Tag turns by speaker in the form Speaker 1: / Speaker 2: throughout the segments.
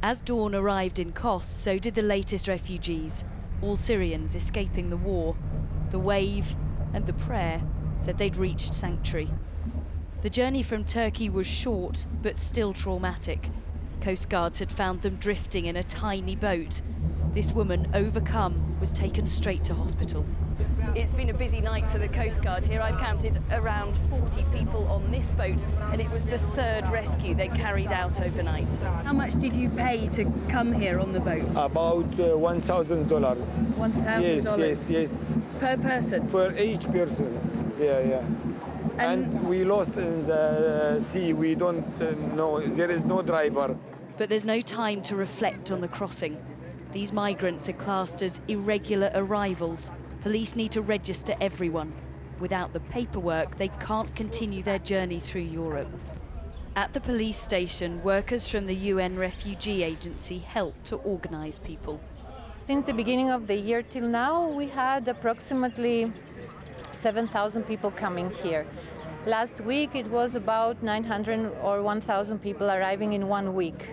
Speaker 1: As dawn arrived in Kos, so did the latest refugees, all Syrians escaping the war. The wave and the prayer said they'd reached sanctuary. The journey from Turkey was short, but still traumatic. Coast Guards had found them drifting in a tiny boat. This woman, overcome, was taken straight to hospital. It's been a busy night for the Coast Guard here. I've counted around 40 people on this boat, and it was the third rescue they carried out overnight. How much did you pay to come here on the boat?
Speaker 2: About $1,000.
Speaker 1: $1,000?
Speaker 2: Yes.
Speaker 1: Per person?
Speaker 2: For each person, yeah. And we lost in the sea. We don't know, there is no driver.
Speaker 1: But there's no time to reflect on the crossing. These migrants are classed as irregular arrivals. Police need to register everyone. Without the paperwork, they can't continue their journey through Europe. At the police station, workers from the UN Refugee Agency help to organise people.
Speaker 3: Since the beginning of the year till now, we had approximately 7,000 people coming here. Last week, it was about 900 or 1,000 people arriving in 1 week.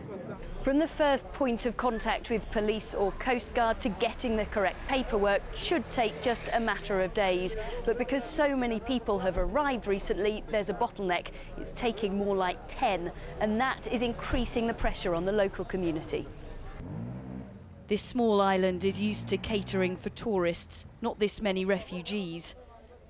Speaker 1: From the first point of contact with police or Coast Guard to getting the correct paperwork should take just a matter of days. But because so many people have arrived recently, there's a bottleneck. It's taking more like 10, and that is increasing the pressure on the local community. This small island is used to catering for tourists, not this many refugees.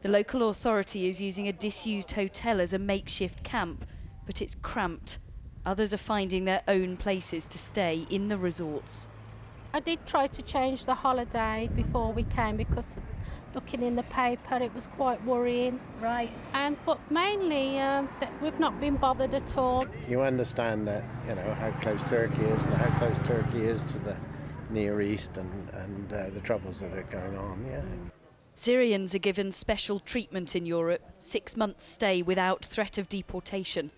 Speaker 1: The local authority is using a disused hotel as a makeshift camp, but it's cramped. Others are finding their own places to stay in the resorts.
Speaker 4: I did try to change the holiday before we came because looking in the paper it was quite worrying.
Speaker 1: Right.
Speaker 4: But mainly that we've not been bothered at all.
Speaker 5: You understand that, how close Turkey is and how close Turkey is to the Near East and the troubles that are going on, yeah.
Speaker 1: Syrians are given special treatment in Europe, 6 months stay without threat of deportation.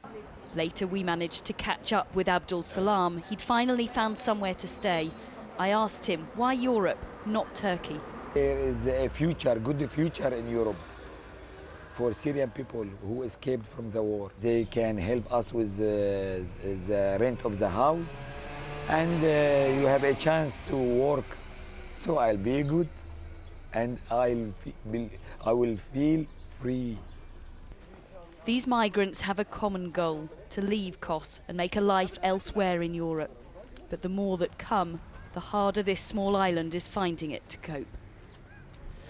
Speaker 1: Later we managed to catch up with Abdul Salam. He'd finally found somewhere to stay. I asked him, why Europe, not Turkey?
Speaker 2: There is a good future in Europe for Syrian people who escaped from the war. They can help us with the rent of the house, and you have a chance to work. So I'll be good, and I will feel free.
Speaker 1: These migrants have a common goal, to leave Kos and make a life elsewhere in Europe. But the more that come, the harder this small island is finding it to cope.